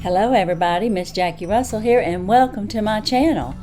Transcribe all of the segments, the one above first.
Hello everybody, Miss Jackie Russell here and welcome to my channel.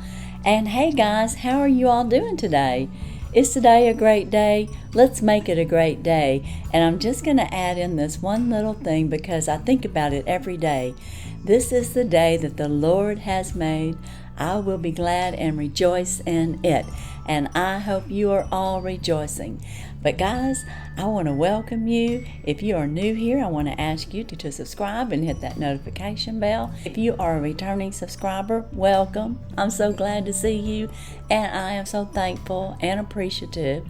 And hey guys, how are you all doing today? Is today a great day? Let's make it a great day. And I'm just going to add in this one little thing because I think about it every day. This is the day that the Lord has made. I will be glad and rejoice in it. And I hope you are all rejoicing. But guys, I want to welcome you. If you are new here, I want to ask you to subscribe and hit that notification bell. If you are a returning subscriber, welcome. I'm so glad to see you, and I am so thankful and appreciative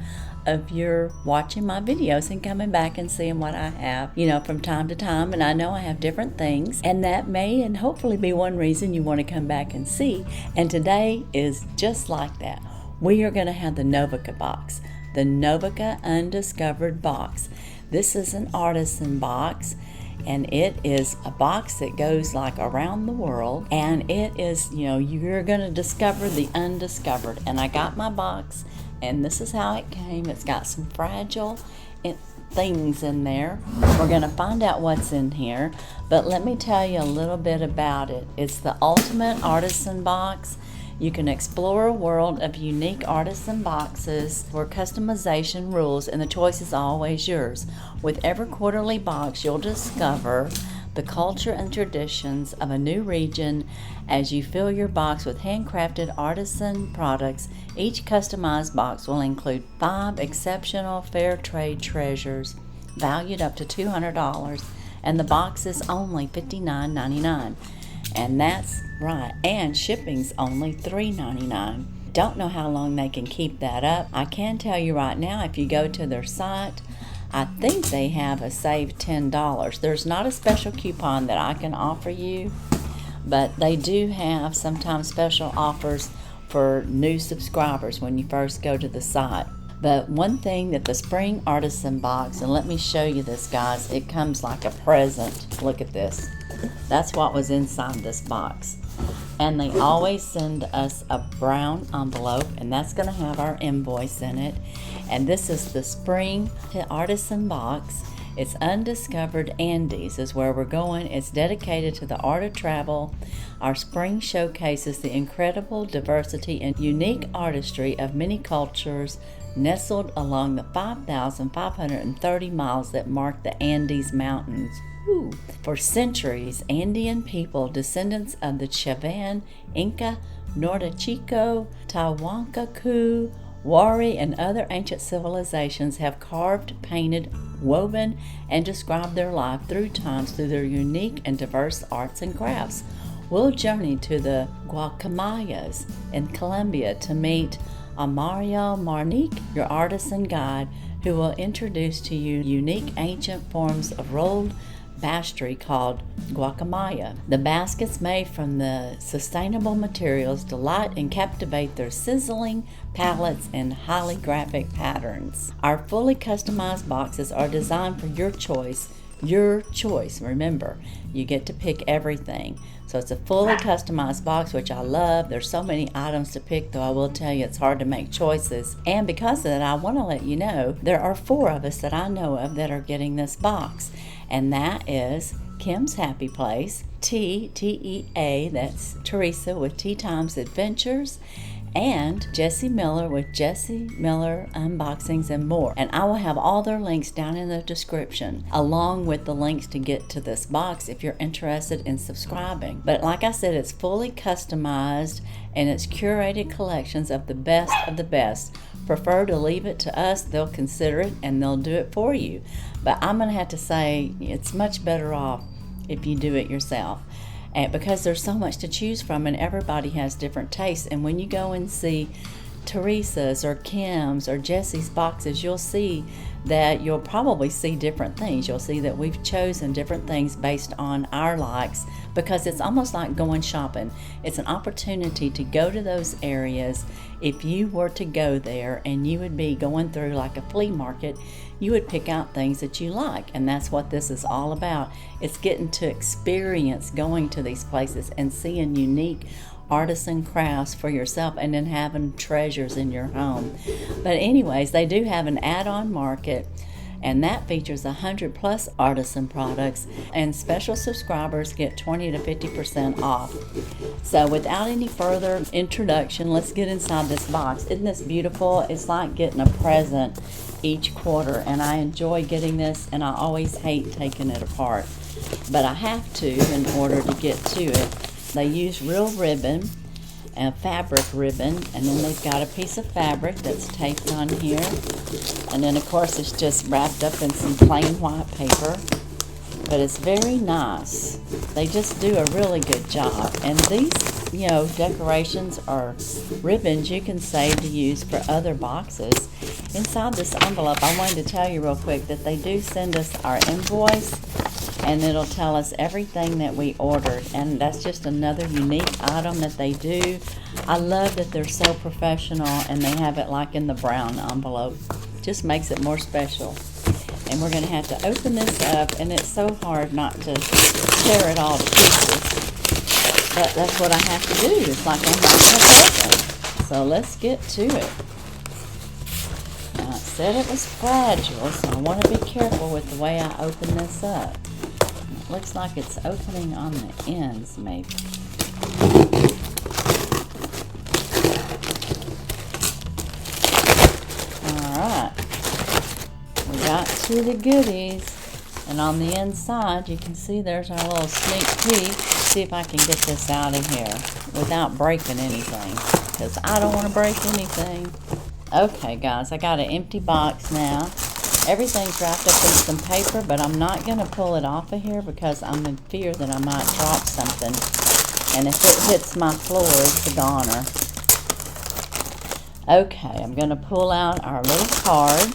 of your watching my videos and coming back and seeing what I have, from time to time. And I know I have different things, and that may and hopefully be one reason you want to come back and see. And today is just like that. We are going to have the Novica box. The Novica Undiscovered Box. This is an artisan box, and it is a box that goes like around the world, and it is, you're going to discover the undiscovered. And I got my box, and this is how it came. It's got some fragile things in there. We're going to find out what's in here, but let me tell you a little bit about it. It's the ultimate artisan box. You can explore a world of unique artisan boxes where customization rules and the choice is always yours. With every quarterly box, you'll discover the culture and traditions of a new region as you fill your box with handcrafted artisan products. Each customized box will include 5 exceptional fair trade treasures valued up to $200, and the box is only $59.99. And that's right, and shipping's only $3.99. Don't know how long they can keep that up. I can tell you right now, if you go to their site, I think they have a save $10. There's not a special coupon that I can offer you, but they do have sometimes special offers for new subscribers when you first go to the site. But one thing that the spring artisan box, and let me show you this, guys, it comes like a present. Look at this. That's what was inside this box. And they always send us a brown envelope, and that's going to have our invoice in it. And this is the spring artisan box. It's Undiscovered Andes is where we're going. It's dedicated to the art of travel. Our spring showcases the incredible diversity and unique artistry of many cultures nestled along the 5,530 miles that mark the Andes Mountains. Woo. For centuries, Andean people, descendants of the Chavan, Inca, Nortechico, Tawancacu, Wari, and other ancient civilizations have carved, painted, woven, and described their life through times through their unique and diverse arts and crafts. We'll journey to the Guacamayas in Colombia to meet Amario Marnique, your artisan guide, who will introduce to you unique ancient forms of rolled pastry called guacamaya. The baskets made from the sustainable materials delight and captivate their sizzling palettes and highly graphic patterns. Our fully customized boxes are designed for your choice. Your choice. Remember, you get to pick everything. So it's a fully customized box, which I love. There's so many items to pick, though I will tell you it's hard to make choices. And because of that, I want to let you know there are 4 of us that I know of that are getting this box. And that is Kim's Happy Place, T-E-A, that's Teresa with Tea Times Adventures, and Jessie Miller with Jessie Miller Unboxings and More. And I will have all their links down in the description, along with the links to get to this box if you're interested in subscribing. But like I said, it's fully customized, and it's curated collections of the best of the best. Prefer to leave it to us, they'll consider it and they'll do it for you. But I'm going to have to say it's much better off if you do it yourself. And because there's so much to choose from, and everybody has different tastes. And when you go and see Teresa's or Kim's or Jessie's boxes, you'll see that you'll probably see different things. You'll see that we've chosen different things based on our likes, because it's almost like going shopping. It's an opportunity to go to those areas. If you were to go there and you would be going through like a flea market, you would pick out things that you like, and that's what this is all about. It's getting to experience going to these places and seeing unique artisan crafts for yourself, and then having treasures in your home. But anyways, they do have an add-on market, and that features 100+ artisan products, and special subscribers get 20 to 50% off. So without any further introduction, let's get inside this box. Isn't this beautiful? It's like getting a present each quarter, and I enjoy getting this, and I always hate taking it apart, but I have to in order to get to it. They use real ribbon and fabric ribbon, and then they've got a piece of fabric that's taped on here, and then of course it's just wrapped up in some plain white paper, but it's very nice. They just do a really good job, and these decorations or ribbons you can save to use for other boxes. Inside this envelope, I wanted to tell you real quick that they do send us our invoice, and it'll tell us everything that we ordered, and that's just another unique item that they do. I love that they're so professional, and they have it like in the brown envelope. Just makes it more special. And we're going to have to open this up, and it's so hard not to tear it all to pieces, but that's what I have to do. It's like I'm not going to open. So let's get to it. Now, it said it was fragile, so I want to be careful with the way I open this up. It looks like it's opening on the ends, maybe. Alright. We got to the goodies. And on the inside, you can see there's our little sneak peek. See if I can get this out of here without breaking anything, because I don't want to break anything. Okay, guys, I got an empty box now. Everything's wrapped up in some paper, but I'm not going to pull it off of here because I'm in fear that I might drop something. And if it hits my floor, it's a goner. Okay, I'm going to pull out our little card.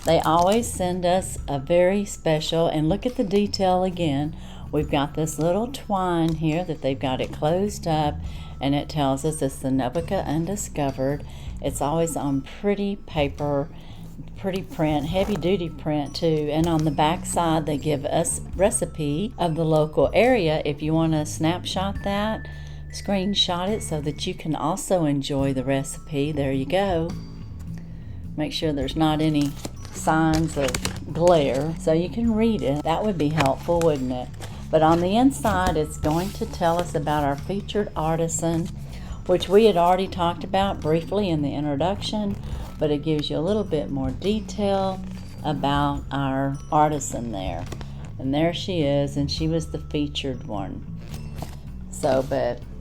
They always send us a very special, and look at the detail again. We've got this little twine here that they've got it closed up, and it tells us it's the Novica Undiscovered. It's always on pretty paper, pretty print, heavy duty print too, and on the back side they give us recipe of the local area. If you want to snapshot that, screenshot it so that you can also enjoy the recipe. There you go. Make sure there's not any signs of glare so you can read it. That would be helpful, wouldn't it? But on the inside it's going to tell us about our featured artisan, which we had already talked about briefly in the introduction, but it gives you a little bit more detail about our artisan there. And there she is, and she was the featured one. So,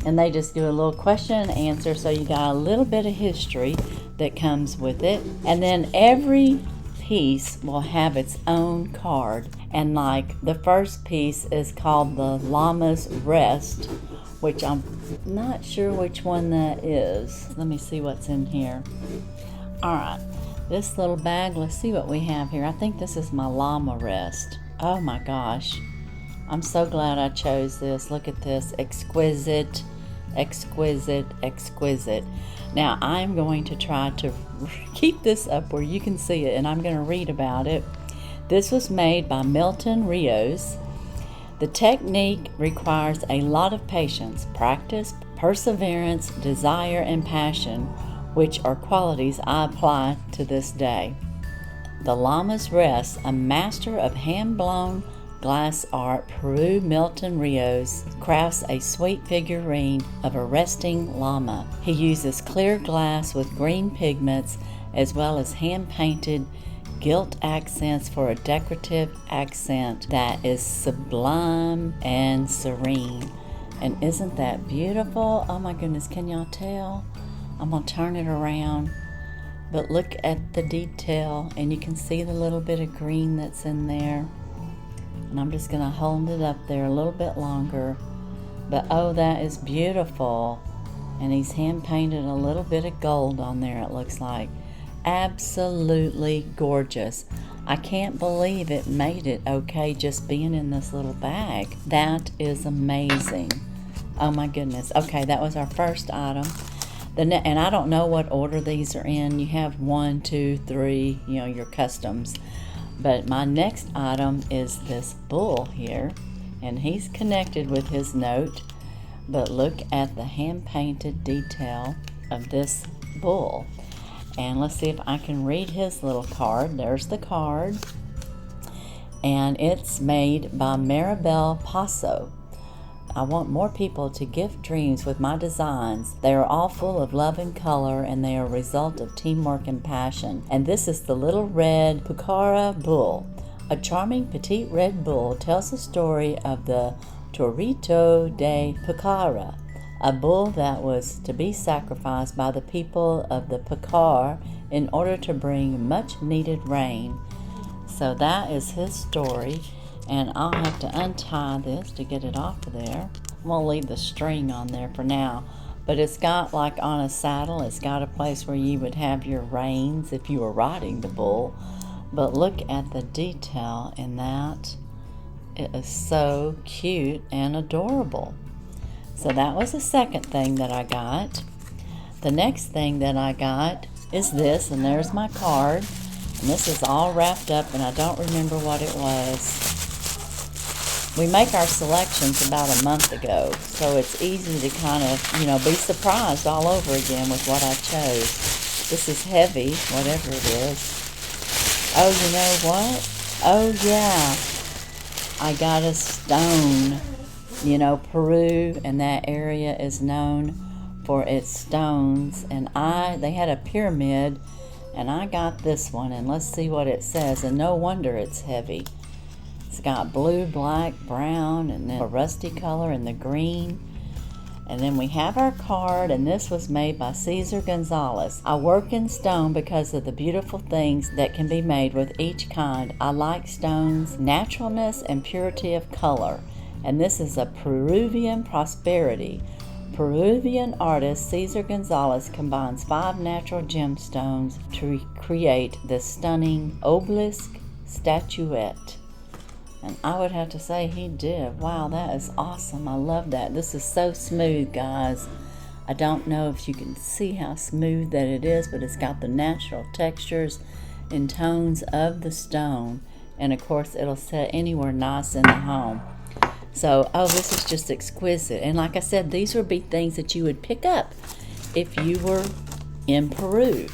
and they just do a little question and answer, so you got a little bit of history that comes with it. And then every piece will have its own card. And like the first piece is called the Llama's Rest, which I'm not sure which one that is. Let me see what's in here. Alright, this little bag, let's see what we have here. I think this is my llama rest. Oh my gosh, I'm so glad I chose this. Look at this, exquisite, exquisite, exquisite. Now I'm going to try to keep this up where you can see it, and I'm going to read about it. This was made by Milton Rios. The technique requires a lot of patience, practice, perseverance, desire, and passion, which are qualities I apply to this day. The Llama's Rest, a master of hand-blown glass art, Peru, Milton Rios crafts a sweet figurine of a resting llama. He uses clear glass with green pigments as well as hand-painted gilt accents for a decorative accent that is sublime and serene. And isn't that beautiful? Oh my goodness, can y'all tell? I'm going to turn it around, but look at the detail, and you can see the little bit of green that's in there. And I'm just going to hold it up there a little bit longer. But oh, that is beautiful. And he's hand painted a little bit of gold on there, it looks like. Absolutely gorgeous. I can't believe it made it okay just being in this little bag. That is amazing. Oh my goodness. Okay, that was our first item. And I don't know what order these are in. You have 1, 2, 3, your customs. But my next item is this bull here, and he's connected with his note. But look at the hand-painted detail of this bull. And let's see if I can read his little card. There's the card. and it's made by Maribel Paso. I want more people to gift dreams with my designs. They are all full of love and color, and they are a result of teamwork and passion. And this is the Little Red Pucara Bull. A charming petite red bull tells the story of the Torito de Pucara, a bull that was to be sacrificed by the people of the Pucar in order to bring much needed rain. So that is his story. And I'll have to untie this to get it off of there. I'm going to leave the string on there for now. But it's got, like on a saddle, it's got a place where you would have your reins if you were riding the bull. But look at the detail in that. It is so cute and adorable. So that was the second thing that I got. The next thing that I got is this, and there's my card. And this is all wrapped up, and I don't remember what it was. We make our selections about a month ago, so it's easy to kind of, be surprised all over again with what I chose. This is heavy, whatever it is. Oh, you know what? Oh, yeah. I got a stone. Peru and that area is known for its stones, and they had a pyramid, and I got this one, and let's see what it says, and no wonder it's heavy. It's got blue, black, brown, and then a rusty color and the green. And then we have our card, and this was made by Cesar Gonzalez. I work in stone because of the beautiful things that can be made with each kind. I like stones, naturalness, and purity of color. And this is a Peruvian prosperity. Peruvian artist Cesar Gonzalez combines 5 natural gemstones to create this stunning obelisk statuette. And I would have to say he did. Wow, that is awesome. I love that. This is so smooth, guys. I don't know if you can see how smooth that it is, but it's got the natural textures and tones of the stone. And of course, it'll set anywhere nice in the home. So, this is just exquisite. And like I said, these would be things that you would pick up if you were in Peru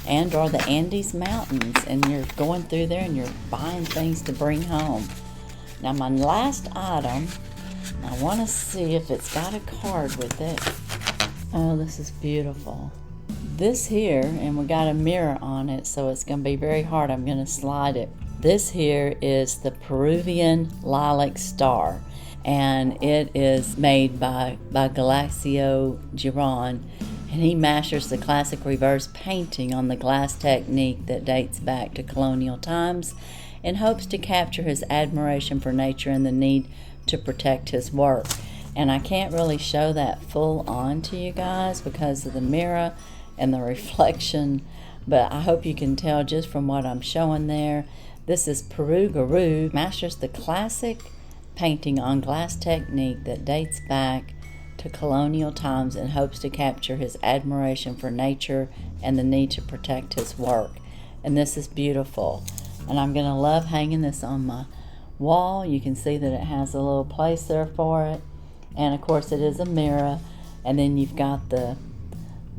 and or the Andes Mountains, and you're going through there and you're buying things to bring home. Now my last item, I want to see if it's got a card with it. Oh, this is beautiful. This here, and we got a mirror on it, so it's going to be very hard. I'm going to slide it. This here is the Peruvian Lilac Star, and it is made by Galaxio Giron, and he masters the classic reverse painting on the glass technique that dates back to colonial times, in hopes to capture his admiration for nature and the need to protect his work. And I can't really show that full on to you guys because of the mirror and the reflection, but I hope you can tell just from what I'm showing there. This is Peru Guru, masters the classic painting on glass technique that dates back to colonial times in hopes to capture his admiration for nature and the need to protect his work. And this is beautiful. And I'm going to love hanging this on my wall. You can see that it has a little place there for it. And of course it is a mirror. And then you've got the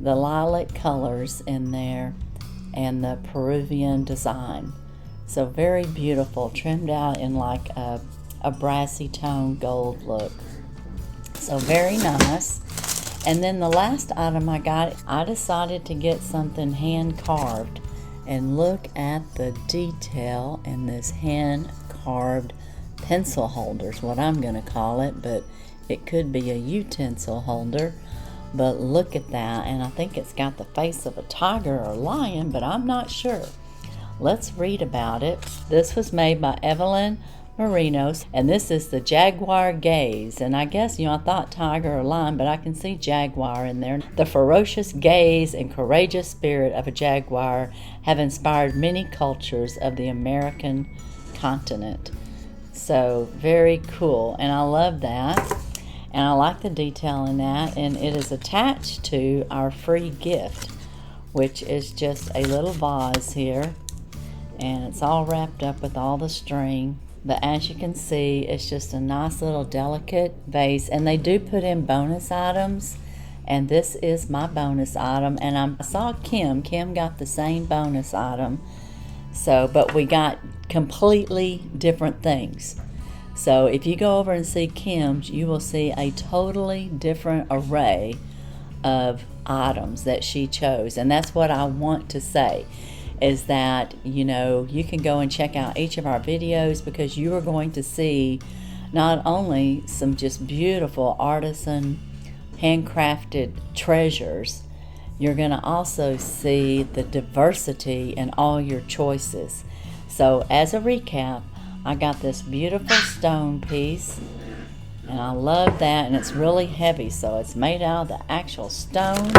lilac colors in there and the Peruvian design. So very beautiful, trimmed out in like a brassy tone gold look. So very nice. And then the last item I got, I decided to get something hand carved. And look at the detail in this hand-carved pencil holder is what I'm going to call it, but it could be a utensil holder. But look at that, and I think it's got the face of a tiger or lion, but I'm not sure. Let's read about it. This was made by Evelyn Marinos, and this is the Jaguar Gaze. And I guess, I thought tiger or lion, but I can see jaguar in there. The ferocious gaze and courageous spirit of a jaguar have inspired many cultures of the American continent. So very cool, and I love that. And I like the detail in that, and it is attached to our free gift, which is just a little vase here, and it's all wrapped up with all the string. But as you can see, it's just a nice little delicate vase, and they do put in bonus items, and this is my bonus item. And I saw Kim got the same bonus item, So, but we got completely different things. So if you go over and see Kim's, you will see a totally different array of items that she chose. And that's what I want to say, is that, you know, you can go and check out each of our videos, because you are going to see not only some just beautiful artisan handcrafted treasures, you're going to also see the diversity in all your choices. So as a recap, I got this beautiful stone piece, and I love that, and it's really heavy, so it's made out of the actual stone.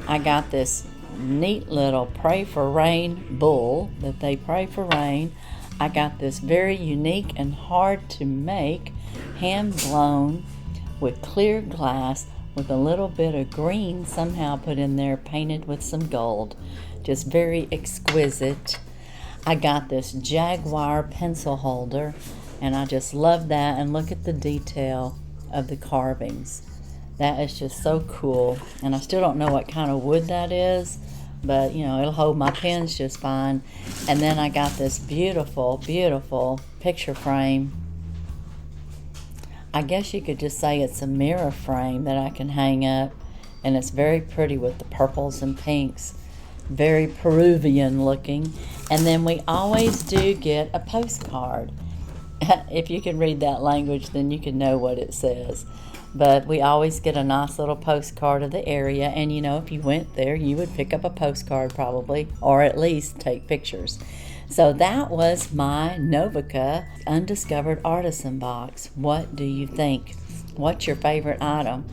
I got this neat little pray for rain bull that they pray for rain. I got this very unique and hard to make hand blown with clear glass with a little bit of green somehow put in there, painted with some gold. Just very exquisite. I got this jaguar pencil holder, and I just love that, and look at the detail of the carvings. That is just so cool, and I still don't know what kind of wood that is, but you know, it'll hold my pens just fine. And then I got this beautiful, beautiful picture frame. I guess you could just say it's a mirror frame that I can hang up, and it's very pretty with the purples and pinks, very Peruvian looking. And then we always do get a postcard. If you can read that language, then you can know what it says. But we always get a nice little postcard of the area, and you know, if you went there, you would pick up a postcard probably, or at least take pictures. So that was my Novica Undiscovered Artisan Box. What do you think? What's your favorite item?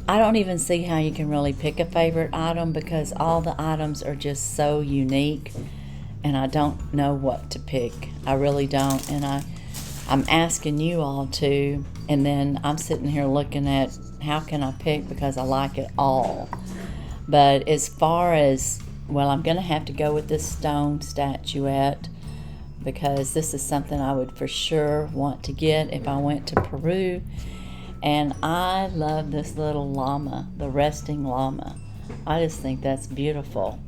I don't even see how you can really pick a favorite item, because all the items are just so unique, and I don't know what to pick. I really don't, and I'm asking you all to, and then I'm sitting here looking at how can I pick, because I like it all. But as far as, well, I'm going to have to go with this stone statuette, because this is something I would for sure want to get if I went to Peru. And I love this little llama, the resting llama. I just think that's beautiful.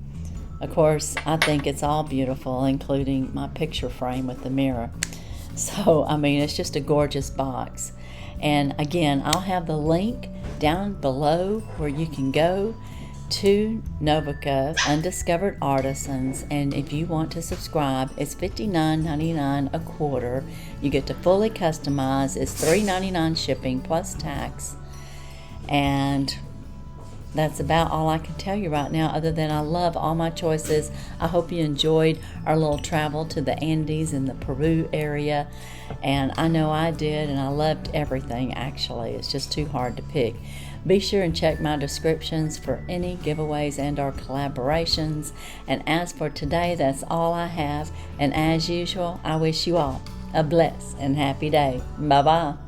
Of course, I think it's all beautiful, including my picture frame with the mirror. So, I mean, it's just a gorgeous box. And again, I'll have the link down below where you can go to Novica Undiscovered Artisans, and if you want to subscribe, it's $59.99 a quarter. You get to fully customize. It's $3.99 shipping plus tax, and that's about all I can tell you right now, other than I love all my choices. I hope you enjoyed our little travel to the Andes in the Peru area, and I know I did, and I loved everything. Actually, it's just too hard to pick. Be sure and check my descriptions for any giveaways and or collaborations. And as for today, that's all I have. And as usual, I wish you all a blessed and happy day. Bye-bye.